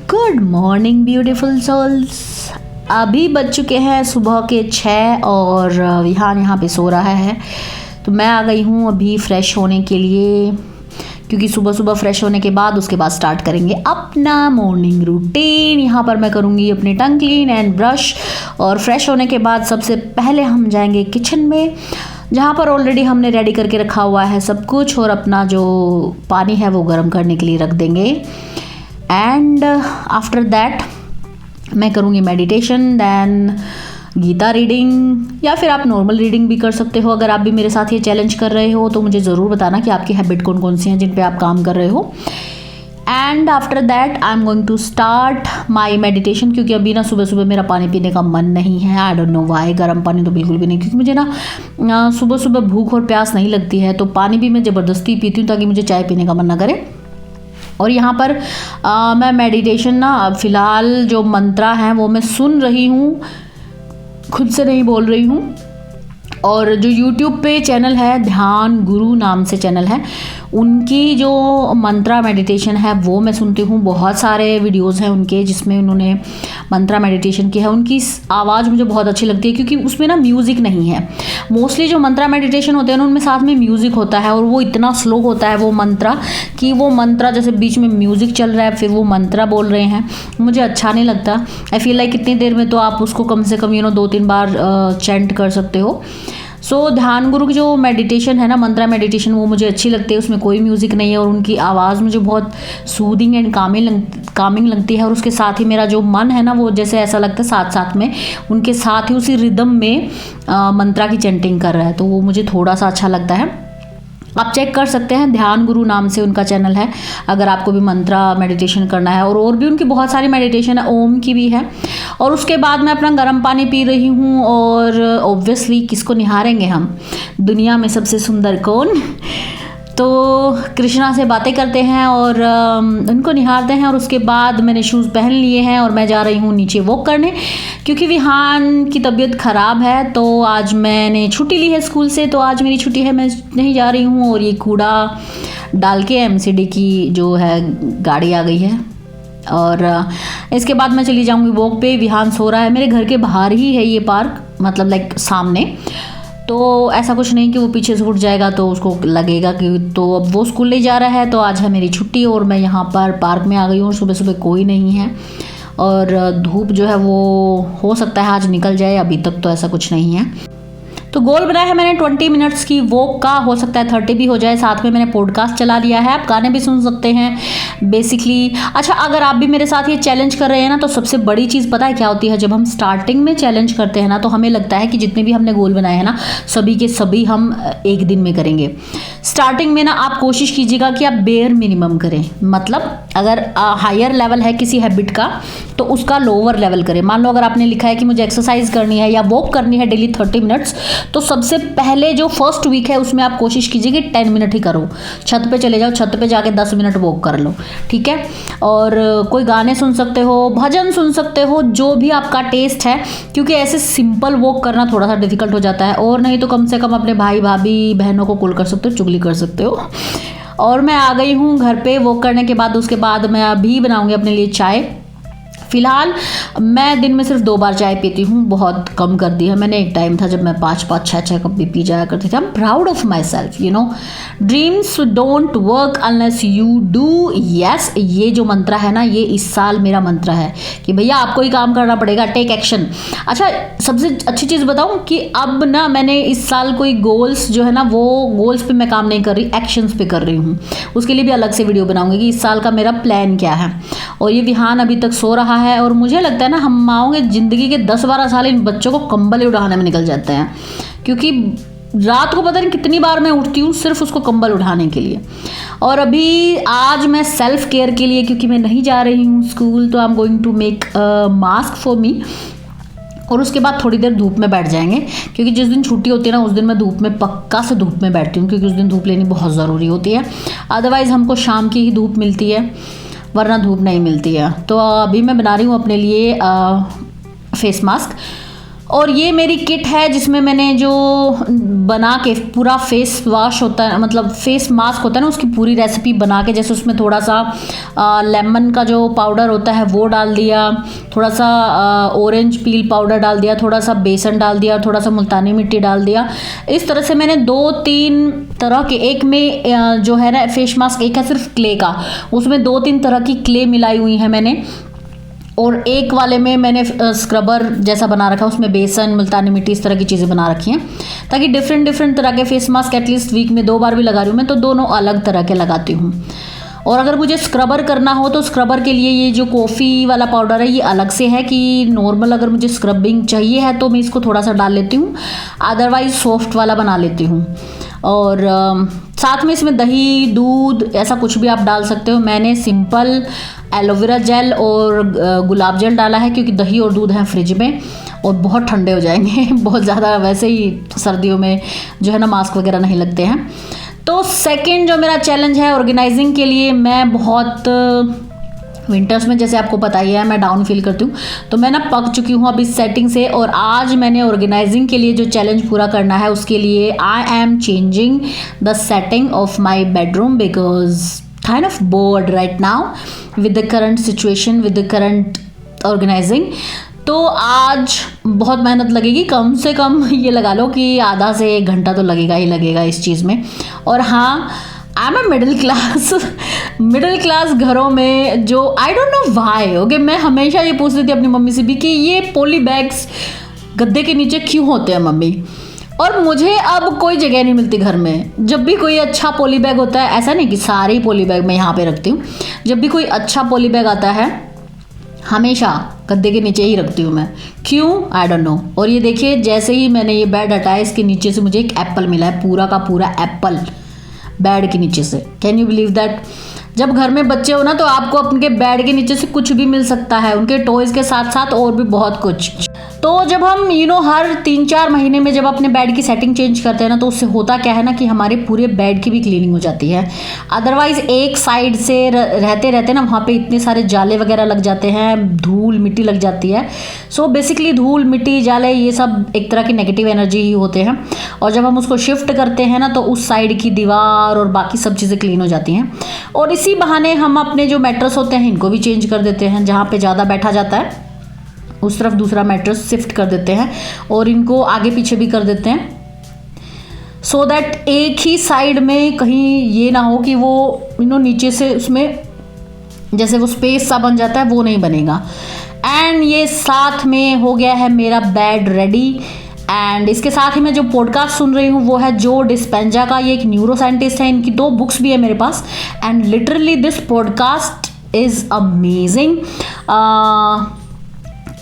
Good morning beautiful souls. अभी बज चुके हैं सुबह के 6 और विहान यहाँ पे सो रहा है। तो मैं आ गई हूँ अभी फ्रेश होने के लिए, क्योंकि सुबह सुबह फ्रेश होने के बाद उसके बाद स्टार्ट करेंगे अपना मॉर्निंग रूटीन। यहाँ पर मैं करूँगी अपनी टंग क्लीन एंड ब्रश, और फ्रेश होने के बाद सबसे पहले हम जाएंगे किचन में, जहाँ पर ऑलरेडी हमने रेडी करके रखा हुआ है सब कुछ, और अपना जो पानी है वो गर्म करने के लिए रख देंगे। एंड आफ्टर दैट मैं करूँगी मेडिटेशन, देन गीता रीडिंग, या फिर आप नॉर्मल रीडिंग भी कर सकते हो। अगर आप भी मेरे साथ ये चैलेंज कर रहे हो तो मुझे ज़रूर बताना कि आपकी हैबिट कौन कौन सी हैं जिन पे आप काम कर रहे हो। And after that I am going to start my meditation, क्योंकि अभी ना सुबह सुबह मेरा पानी पीने का मन नहीं है। आई डोंट नो वाई, गर्म पानी तो बिल्कुल भी नहीं, क्योंकि मुझे ना सुबह सुबह भूख और प्यास नहीं लगती है, तो पानी भी मैं ज़बरदस्ती पीती हूँ ताकि मुझे चाय पीने का मन ना करे। और यहाँ पर मैं मेडिटेशन ना फ़िलहाल जो मंत्रा हैं वो मैं सुन रही हूँ, खुद से नहीं बोल रही हूँ। और जो YouTube पे चैनल है, ध्यान गुरु नाम से चैनल है, उनकी जो मंत्रा मेडिटेशन है वो मैं सुनती हूँ। बहुत सारे वीडियोस हैं उनके जिसमें उन्होंने मंत्रा मेडिटेशन की है। उनकी आवाज़ मुझे बहुत अच्छी लगती है, क्योंकि उसमें ना म्यूज़िक नहीं है। मोस्टली जो मंत्रा मेडिटेशन होते हैं ना उनमें साथ में म्यूज़िक होता है, और वो इतना स्लो होता है वो मंत्रा, कि वो मंत्रा जैसे बीच में म्यूज़िक चल रहा है फिर वो मंत्रा बोल रहे हैं, मुझे अच्छा नहीं लगता। आई फील लाइक कितनी देर में तो आप उसको कम से कम 2-3 बार चैंट कर सकते हो। सो ध्यान गुरु की जो मेडिटेशन है ना, मंत्रा मेडिटेशन, वो मुझे अच्छी लगती है। उसमें कोई म्यूज़िक नहीं है और उनकी आवाज़ मुझे बहुत सूदिंग एंड कामिंग लगती है। और उसके साथ ही मेरा जो मन है ना वो जैसे ऐसा लगता है साथ साथ में उनके साथ ही उसी रिदम में मंत्रा की चैंटिंग कर रहा है, तो वो मुझे थोड़ा सा अच्छा लगता है। आप चेक कर सकते हैं, ध्यान गुरु नाम से उनका चैनल है, अगर आपको भी मंत्रा मेडिटेशन करना है। और भी उनकी बहुत सारी मेडिटेशन है, ओम की भी है। और उसके बाद मैं अपना गर्म पानी पी रही हूँ, और ऑब्वियसली किसको निहारेंगे हम, दुनिया में सबसे सुंदर कौन, तो कृष्णा से बातें करते हैं और उनको निहारते हैं। और उसके बाद मैंने शूज़ पहन लिए हैं और मैं जा रही हूँ नीचे वॉक करने, क्योंकि विहान की तबीयत ख़राब है। तो आज मैंने छुट्टी ली है स्कूल से, तो आज मेरी छुट्टी है, मैं नहीं जा रही हूँ। और ये कूड़ा डाल के MCD की जो है गाड़ी आ गई है, और इसके बाद मैं चली जाऊँगी वॉक पे। विहान सो रहा है, मेरे घर के बाहर ही है ये पार्क, मतलब लाइक सामने, तो ऐसा कुछ नहीं कि वो पीछे से उठ जाएगा तो उसको लगेगा कि तो अब वो स्कूल नहीं जा रहा है। तो आज है मेरी छुट्टी और मैं यहाँ पर पार्क में आ गई हूँ। सुबह सुबह कोई नहीं है, और धूप जो है वो हो सकता है आज निकल जाए, अभी तक तो ऐसा कुछ नहीं है। तो गोल बनाया है मैंने 20 मिनट्स की वॉक का, हो सकता है 30 भी हो जाए। साथ में मैंने पॉडकास्ट चला लिया है, आप गाने भी सुन सकते हैं बेसिकली। अच्छा, अगर आप भी मेरे साथ ये चैलेंज कर रहे हैं ना, तो सबसे बड़ी चीज़ पता है क्या होती है, जब हम स्टार्टिंग में चैलेंज करते हैं ना तो हमें लगता है कि जितने भी हमने गोल बनाए हैं ना सभी के सभी हम एक दिन में करेंगे। स्टार्टिंग में ना आप कोशिश कीजिएगा कि आप बेयर मिनिमम करें, मतलब अगर हायर लेवल है किसी हैबिट का तो उसका लोअर लेवल करें। मान लो अगर आपने लिखा है कि मुझे एक्सरसाइज करनी है या वॉक करनी है डेली 30 मिनट्स, तो सबसे पहले जो फर्स्ट वीक है उसमें आप कोशिश कीजिए कि 10 मिनट ही करो। छत पे चले जाओ, छत पे जाके 10 मिनट वॉक कर लो, ठीक है। और कोई गाने सुन सकते हो, भजन सुन सकते हो, जो भी आपका टेस्ट है, क्योंकि ऐसे सिंपल वॉक करना थोड़ा सा डिफिकल्ट हो जाता है। और नहीं तो कम से कम अपने भाई भाभी बहनों को कॉल कर सकते हो, चुगली कर सकते हो। और मैं आ गई हूँ घर पे वॉक करने के बाद। उसके बाद मैं अभी बनाऊँगी अपने लिए चाय। फ़िलहाल मैं दिन में सिर्फ 2 बार चाय पीती हूँ, बहुत कम कर दी है मैंने। एक टाइम था जब मैं 5-5, 6-6 कप भी पी जाया करती थी। आई am proud of my self, dreams don't work unless you do. Yes, ये जो मंत्रा है ना, ये इस साल मेरा मंत्रा है कि भैया आपको ही काम करना पड़ेगा, टेक एक्शन। अच्छा, सबसे अच्छी चीज़ बताऊँ कि अब ना मैंने इस साल कोई गोल्स जो है ना, वो गोल्स पे मैं काम नहीं कर रही, एक्शंस पे कर रही हूँ। उसके लिए भी अलग से वीडियो बनाऊंगी कि इस साल का मेरा प्लान क्या है। और ये विहान अभी तक सो रहा है, और मुझे लगता है ना हम माओं के ज़िंदगी के 10-12 साल इन बच्चों को कंबल ही उठाने में निकल जाते हैं, क्योंकि रात को पता नहीं कितनी बार मैं उठती हूँ सिर्फ उसको कंबल उठाने के लिए। और अभी आज मैं सेल्फ केयर के लिए, क्योंकि मैं नहीं जा रही हूँ स्कूल, तो I am going to make mask for me. और उसके बाद थोड़ी देर धूप में बैठ जाएंगे, क्योंकि जिस दिन छुट्टी होती है ना उस दिन मैं धूप में पक्का से धूप में बैठती हूँ, क्योंकि उस दिन धूप लेनी बहुत ज़रूरी होती है। अदरवाइज़ हमको शाम की ही धूप मिलती है, वरना धूप नहीं मिलती है। तो अभी मैं बना रही हूँ अपने लिए फेस मास्क। और ये मेरी किट है जिसमें मैंने जो बना के पूरा फेस वॉश होता है, मतलब फेस मास्क होता है ना, उसकी पूरी रेसिपी बना के, जैसे उसमें थोड़ा सा लेमन का जो पाउडर होता है वो डाल दिया, थोड़ा सा ऑरेंज पील पाउडर डाल दिया, थोड़ा सा बेसन डाल दिया और थोड़ा सा मुल्तानी मिट्टी डाल दिया। इस तरह से मैंने 2-3 तरह के, एक में जो है ना फेस मास्क, एक है सिर्फ क्ले का, उसमें 2-3 तरह की क्ले मिलाई हुई है मैंने, और एक वाले में मैंने स्क्रबर जैसा बना रखा है, उसमें बेसन मुल्तानी मिट्टी इस तरह की चीज़ें बना रखी हैं, ताकि डिफरेंट तरह के फेस मास्क एटलीस्ट वीक में 2 बार भी लगा रही हूँ मैं, तो दोनों अलग तरह के लगाती हूँ। और अगर मुझे स्क्रबर करना हो तो स्क्रबर के लिए ये जो कॉफ़ी वाला पाउडर है ये अलग से है, कि नॉर्मल अगर मुझे स्क्रबिंग चाहिए है तो मैं इसको थोड़ा सा डाल लेती हूँ, अदरवाइज़ सॉफ्ट वाला बना लेती हूँ। और साथ में इसमें दही दूध ऐसा कुछ भी आप डाल सकते हो। मैंने सिंपल एलोवेरा जेल और गुलाब जल डाला है, क्योंकि दही और दूध हैं फ्रिज में और बहुत ठंडे हो जाएंगे बहुत ज़्यादा, वैसे ही सर्दियों में जो है ना मास्क वगैरह नहीं लगते हैं। तो सेकंड जो मेरा चैलेंज है ऑर्गेनाइजिंग के लिए, मैं बहुत विंटर्स में जैसे आपको पता ही है मैं डाउन फील करती हूँ, तो मैं ना पक चुकी हूँ अब इस सेटिंग से, और आज मैंने ऑर्गेनाइजिंग के लिए जो चैलेंज पूरा करना है उसके लिए I am changing the setting of my bedroom, because kind of bored right now with the current situation, with the current organizing। तो आज बहुत मेहनत लगेगी, कम से कम ये लगा लो कि आधा से 1 घंटा तो लगेगा ही लगेगा इस चीज़ में। और हाँ, I am a middle class घरों में जो I don't know why, okay, मैं हमेशा ये पूछती थी अपनी मम्मी से भी कि ये पॉली बैग्स गद्दे के नीचे क्यों होते हैं मम्मी, और मुझे अब कोई जगह नहीं मिलती घर में। जब भी कोई अच्छा पॉली बैग होता है, ऐसा नहीं कि सारे ही पॉली बैग मैं यहाँ पे रखती हूँ, जब भी कोई अच्छा पॉली बैग आता है हमेशा गद्दे के नीचे ही रखती हूँ मैं, क्यों आई डोंट नो। और ये देखिए, जैसे ही मैंने ये बेड हटाया इसके नीचे से मुझे एक एप्पल मिला है, पूरा का पूरा एप्पल बेड के नीचे से। Can you believe that? जब घर में बच्चे हो ना तो आपको अपने बेड के नीचे से कुछ भी मिल सकता है, उनके टॉयज़ के साथ साथ और भी बहुत कुछ। तो जब हम हर 3-4 महीने में जब अपने बेड की सेटिंग चेंज करते हैं ना, तो उससे होता क्या है ना कि हमारे पूरे बेड की भी क्लीनिंग हो जाती है। अदरवाइज़ एक साइड से रहते रहते ना वहाँ पे इतने सारे जाले वगैरह लग जाते हैं, धूल मिट्टी लग जाती है। सो बेसिकली धूल मिट्टी जाले ये सब एक तरह की नेगेटिव एनर्जी ही होते हैं, और जब हम उसको शिफ्ट करते हैं ना तो उस साइड की दीवार और बाकी सब चीज़ें क्लीन हो जाती हैं। और इसी बहाने हम अपने जो मैट्रेस होते हैं इनको भी चेंज कर देते हैं, जहाँ पे ज़्यादा बैठा जाता है उस तरफ दूसरा मैट्रेस शिफ्ट कर देते हैं, और इनको आगे पीछे भी कर देते हैं, सो दैट एक ही साइड में कहीं ये ना हो कि वो नीचे से उसमें जैसे वो स्पेस सा बन जाता है, वो नहीं बनेगा। एंड ये साथ में हो गया है मेरा बेड रेडी। एंड इसके साथ ही मैं जो पॉडकास्ट सुन रही हूँ वो है जो डिस्पेंजा का, ये एक न्यूरो साइंटिस्ट है, इनकी 2 बुक्स भी है मेरे पास, and literally this podcast is amazing.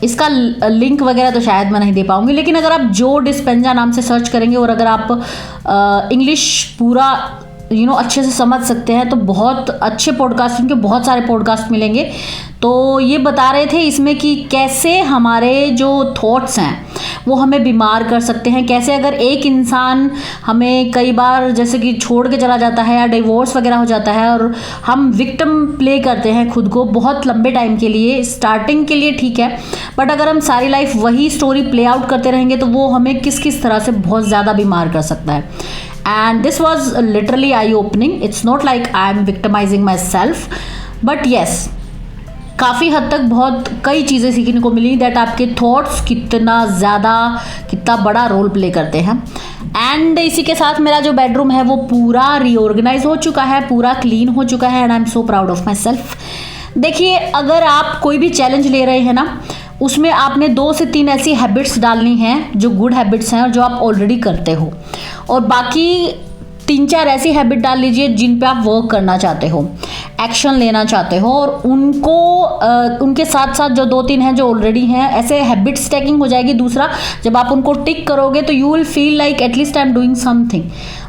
इसका लिंक वगैरह तो शायद मैं नहीं दे पाऊंगी, लेकिन अगर आप जो डिस्पेंजा नाम से सर्च करेंगे और अगर आप इंग्लिश पूरा अच्छे से समझ सकते हैं तो बहुत अच्छे पॉडकास्ट, इनके बहुत सारे पॉडकास्ट मिलेंगे। तो ये बता रहे थे इसमें कि कैसे हमारे जो थॉट्स हैं वो हमें बीमार कर सकते हैं, कैसे अगर एक इंसान हमें कई बार जैसे कि छोड़ के चला जाता है या डिवोर्स वगैरह हो जाता है और हम विक्टिम प्ले करते हैं खुद को बहुत लंबे टाइम के लिए, स्टार्टिंग के लिए ठीक है, बट अगर हम सारी लाइफ वही स्टोरी प्ले आउट करते रहेंगे तो वो हमें किस किस तरह से बहुत ज़्यादा बीमार कर सकता है। And this was literally eye-opening. It's not like I'm victimizing myself, but yes, काफ़ी हद तक बहुत कई चीज़ें सीखने को मिली दैट आपके थॉट्स कितना बड़ा रोल प्ले करते हैं। एंड इसी के साथ मेरा जो बेडरूम है वो पूरा रीऑर्गेनाइज हो चुका है, पूरा क्लीन हो चुका है, and I am so proud of my self. देखिए, अगर आप कोई भी चैलेंज ले रहे हैं ना, उसमें आपने 2 से 3 ऐसी हैबिट्स डालनी हैं जो गुड हैबिट्स हैं और जो आप ऑलरेडी करते हो, और बाकी 3-4 ऐसी हैबिट डाल लीजिए जिन पे आप वर्क करना चाहते हो, एक्शन लेना चाहते हो, और उनको उनके साथ साथ जो 2-3 हैं जो ऑलरेडी हैं, ऐसे हैबिट स्टैकिंग हो जाएगी। दूसरा, जब आप उनको टिक करोगे तो you will feel like at least I am doing something,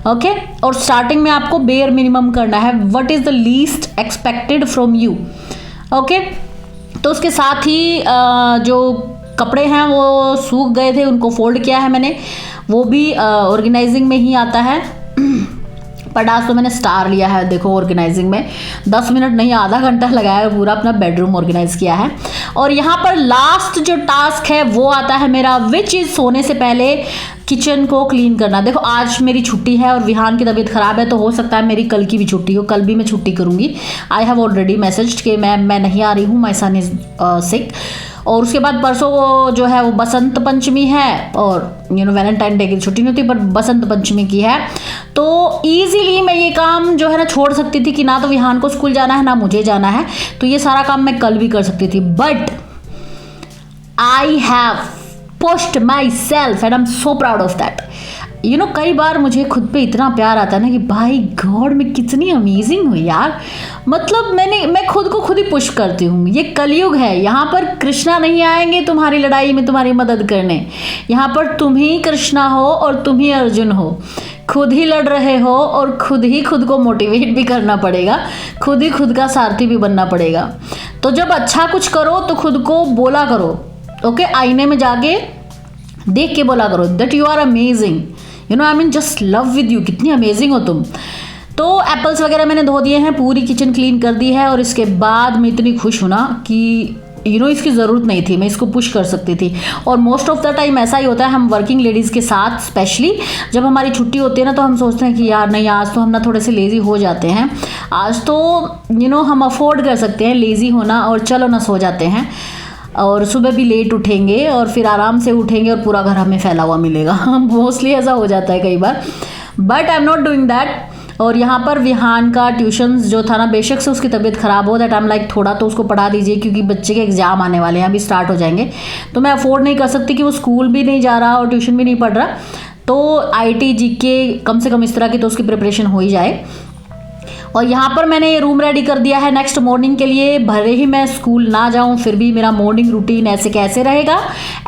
okay. और स्टार्टिंग में आपको बेयर मिनिमम करना है, what is the least expected from you, okay. तो उसके साथ ही जो कपड़े हैं वो सूख गए थे, उनको फोल्ड किया है मैंने, वो भी ऑर्गेनाइजिंग में ही आता है। बट आज तो मैंने स्टार लिया है। देखो ऑर्गेनाइजिंग में 10 मिनट नहीं आधा घंटा लगाया, पूरा अपना बेडरूम ऑर्गेनाइज किया है। और यहाँ पर लास्ट जो टास्क है वो आता है मेरा, विच इज़ सोने से पहले किचन को क्लीन करना। देखो आज मेरी छुट्टी है और विहान की तबीयत ख़राब है, तो हो सकता है मेरी कल की भी छुट्टी हो, कल भी मैं छुट्टी करूँगी। आई हैव ऑलरेडी मैसेज कि मैं नहीं आ रही हूँ, माई सन इज़ सिक। और उसके बाद परसों जो है वो बसंत पंचमी है, और वैलेंटाइन डे की छुट्टी नहीं होती, पर बसंत पंचमी की है। तो ईजीली मैं ये काम जो है ना छोड़ सकती थी कि ना तो विहान को स्कूल जाना है ना मुझे जाना है, तो ये सारा काम मैं कल भी कर सकती थी। But I have pushed my self and I am so proud of that. कई बार मुझे खुद पे इतना प्यार आता है ना कि भाई गॉड मैं कितनी अमेजिंग हूँ यार। मतलब मैं खुद को खुद ही पुश करती हूँ। ये कलयुग है, यहाँ पर कृष्णा नहीं आएंगे तुम्हारी लड़ाई में तुम्हारी मदद करने। यहाँ पर तुम ही कृष्णा हो और तुम ही अर्जुन हो, खुद ही लड़ रहे हो और खुद ही खुद को मोटिवेट भी करना पड़ेगा, खुद ही खुद का सारथी भी बनना पड़ेगा। तो जब अच्छा कुछ करो तो खुद को बोला करो, ओके, आईने में जाके देख के बोला करो that you are amazing, I mean just love with you, कितनी अमेजिंग हो तुम। तो एप्पल्स वगैरह मैंने धो दिए हैं, पूरी किचन क्लीन कर दी है, और इसके बाद मैं इतनी खुश हूँ ना कि इसकी ज़रूरत नहीं थी, मैं इसको पुश कर सकती थी। और मोस्ट ऑफ द टाइम ऐसा ही होता है, हम वर्किंग लेडीज़ के साथ स्पेशली जब हमारी छुट्टी होती है ना, तो हम सोचते हैं कि यार नहीं आज तो हम ना थोड़े से लेज़ी हो जाते हैं, आज तो हम अफोर्ड कर सकते हैं लेज़ी होना, और चलो ना सो जाते हैं, और सुबह भी लेट उठेंगे और फिर आराम से उठेंगे और पूरा घर हमें फैला हुआ मिलेगा। मोस्टली ऐसा हो जाता है कई बार, but I am not doing that. और यहाँ पर विहान का ट्यूशन्स जो था ना, बेशक से उसकी तबीयत ख़राब हो, दैट आई एम लाइक थोड़ा तो उसको पढ़ा दीजिए, क्योंकि बच्चे के एग्ज़ाम आने वाले हैं, अभी स्टार्ट हो जाएंगे, तो मैं अफोर्ड नहीं कर सकती कि वो स्कूल भी नहीं जा रहा और ट्यूशन भी नहीं पढ़ रहा। तो IIT GK कम से कम इस तरह की तो उसकी प्रिपरेशन हो ही जाए। और यहाँ पर मैंने ये रूम रेडी कर दिया है नेक्स्ट मॉर्निंग के लिए। भले ही मैं स्कूल ना जाऊँ फिर भी मेरा मॉर्निंग रूटीन ऐसे कैसे रहेगा,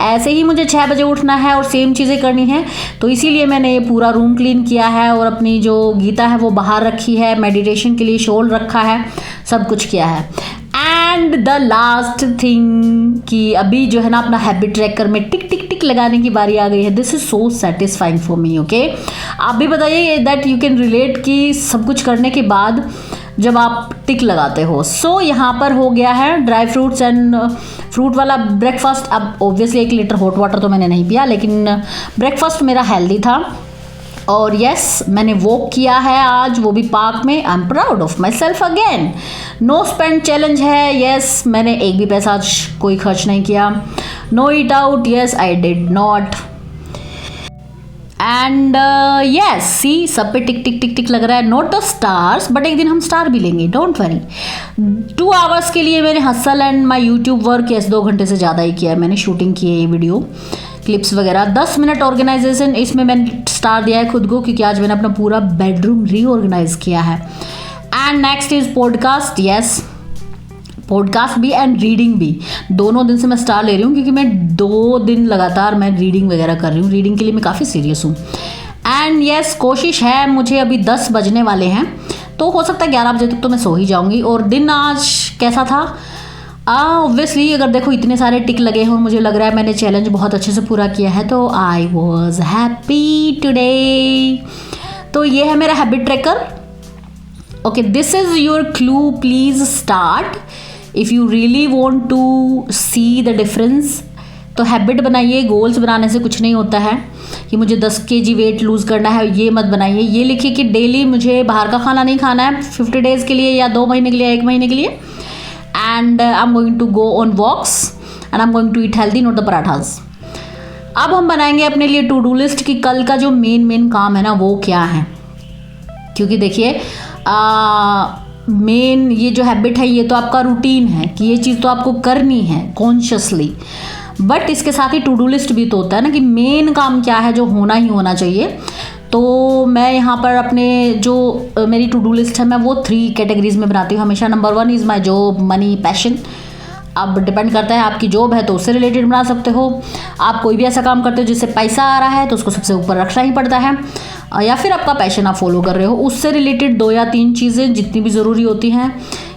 ऐसे ही मुझे 6 बजे उठना है और सेम चीज़ें करनी है। तो इसीलिए मैंने ये पूरा रूम क्लीन किया है, और अपनी जो गीता है वो बाहर रखी है, मेडिटेशन के लिए शॉल रखा है, सब कुछ किया है। एंड द लास्ट थिंग कि अभी जो है ना अपना हैबिट ट्रैकर में टिक टिक टिक लगाने की बारी आ गई है। This is so satisfying for me, okay. आप भी बताइए दैट यू कैन रिलेट कि सब कुछ करने के बाद जब आप टिक लगाते हो। सो यहाँ पर हो गया है ड्राई फ्रूट्स एंड फ्रूट वाला ब्रेकफास्ट। अब ऑब्वियसली 1 लीटर हॉट वाटर तो मैंने नहीं पिया, लेकिन ब्रेकफास्ट मेरा हेल्दी था। और यस मैंने वॉक किया है आज, वो भी पार्क में। I am proud of myself again. No spend challenge है, यस मैंने एक भी पैसा आज कोई खर्च नहीं किया। No eat out, yes I did not. And yes see सब पे टिक टिक टिक टिक लग रहा है। नॉट द स्टार्स, बट एक दिन हम स्टार भी लेंगे, डोंट वरी। 2 आवर्स के लिए मैंने hustle and my YouTube work, yes 2 घंटे से ज़्यादा ही किया है मैंने, शूटिंग की है ये वीडियो क्लिप्स वगैरह। 10 मिनट ऑर्गेनाइजेशन, इसमें मैंने स्टार दिया है खुद को, क्योंकि आज मैंने अपना पूरा बेडरूम रीऑर्गेनाइज किया है। And next is podcast, yes podcast भी एंड रीडिंग भी, दोनों दिन से मैं स्टार ले रही हूँ, क्योंकि मैं 2 दिन लगातार मैं रीडिंग वगैरह कर रही हूँ। रीडिंग के लिए मैं काफ़ी सीरियस हूँ। एंड यस कोशिश है, मुझे अभी 10 बजने वाले हैं, तो हो सकता है 11 बजे तक तो मैं सो ही जाऊँगी। और दिन आज कैसा था, ऑब्वियसली अगर देखो इतने सारे टिक लगे हैं और मुझे लग रहा है मैंने चैलेंज बहुत अच्छे से पूरा किया है, तो आई वॉज हैप्पी टुडे। तो ये है मेरा habit tracker, okay. This is your clue, please start if you really want to see the difference. तो हैबिट बनाइए, गोल्स बनाने से कुछ नहीं होता है कि मुझे 10 kg वेट लूज़ करना है, ये मत बनाइए। ये लिखिए कि डेली मुझे बाहर का खाना नहीं खाना है 50 डेज़ के लिए, या 2 महीने के लिए, 1 महीने के लिए। And I'm going to go on walks and I'm going to eat healthy, not the parathas. अब हम बनाएंगे अपने लिए टू डू लिस्ट कि कल का जो मेन काम है ना वो क्या है। क्योंकि देखिए मेन ये जो हैबिट है ये तो आपका रूटीन है कि ये चीज़ तो आपको करनी है कॉन्शियसली, बट इसके साथ ही टू डू लिस्ट भी तो होता है ना कि मेन काम क्या है जो होना ही होना चाहिए। तो मैं यहाँ पर अपने जो मेरी टू डू लिस्ट है मैं वो 3 कैटेगरीज में बनाती हूँ हमेशा। Number 1 is my job, money, passion. अब डिपेंड करता है आपकी जॉब है तो उससे रिलेटेड बना सकते हो। आप कोई भी ऐसा काम करते हो जिससे पैसा आ रहा है तो उसको सबसे ऊपर रखना ही पड़ता है, या फिर आपका पैशन आप फॉलो कर रहे हो उससे रिलेटेड 2 या 3 चीज़ें जितनी भी ज़रूरी होती हैं।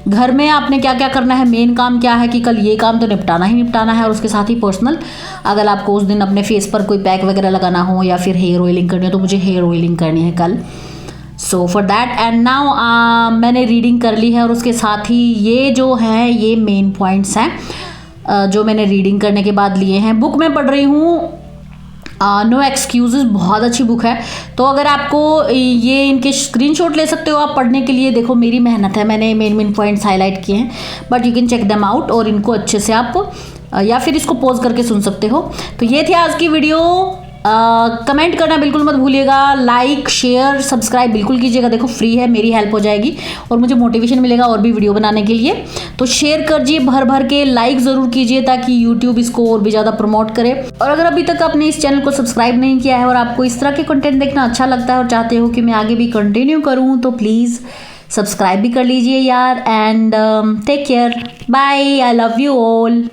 घर में आपने क्या क्या करना है, मेन काम क्या है कि कल ये काम तो निपटाना ही निपटाना है, और उसके साथ ही पर्सनल, अगर आपको उस दिन अपने फेस पर कोई पैक वगैरह लगाना हो या फिर हेयर ऑयलिंग करनी हो तो मुझे हेयर ऑयलिंग करनी है कल। So for that and now मैंने रीडिंग कर ली है और उसके साथ ही ये जो है ये मेन पॉइंट्स हैं जो मैंने रीडिंग करने के बाद लिए हैं। बुक मैं पढ़ रही हूँ नो एक्सक्यूजेस, बहुत अच्छी बुक है। तो अगर आपको ये इनके स्क्रीनशॉट ले सकते हो आप पढ़ने के लिए। देखो मेरी मेहनत है, मैंने मेन पॉइंट्स हाईलाइट किए हैं, but you can check them out और इनको अच्छे से आप या फिर इसको पॉज करके सुन सकते हो। तो ये थी आज की वीडियो। कमेंट करना बिल्कुल मत भूलिएगा, लाइक शेयर सब्सक्राइब बिल्कुल कीजिएगा। देखो फ्री है, मेरी हेल्प हो जाएगी और मुझे मोटिवेशन मिलेगा और भी वीडियो बनाने के लिए। तो शेयर करिए, भर भर के लाइक ज़रूर कीजिए ताकि यूट्यूब इसको और भी ज़्यादा प्रमोट करे। और अगर अभी तक आपने इस चैनल को सब्सक्राइब नहीं किया है और आपको इस तरह के कंटेंट देखना अच्छा लगता है और चाहते हो कि मैं आगे भी कंटिन्यू करूँ तो प्लीज़ सब्सक्राइब भी कर लीजिए यार। And take care, bye, I love you all.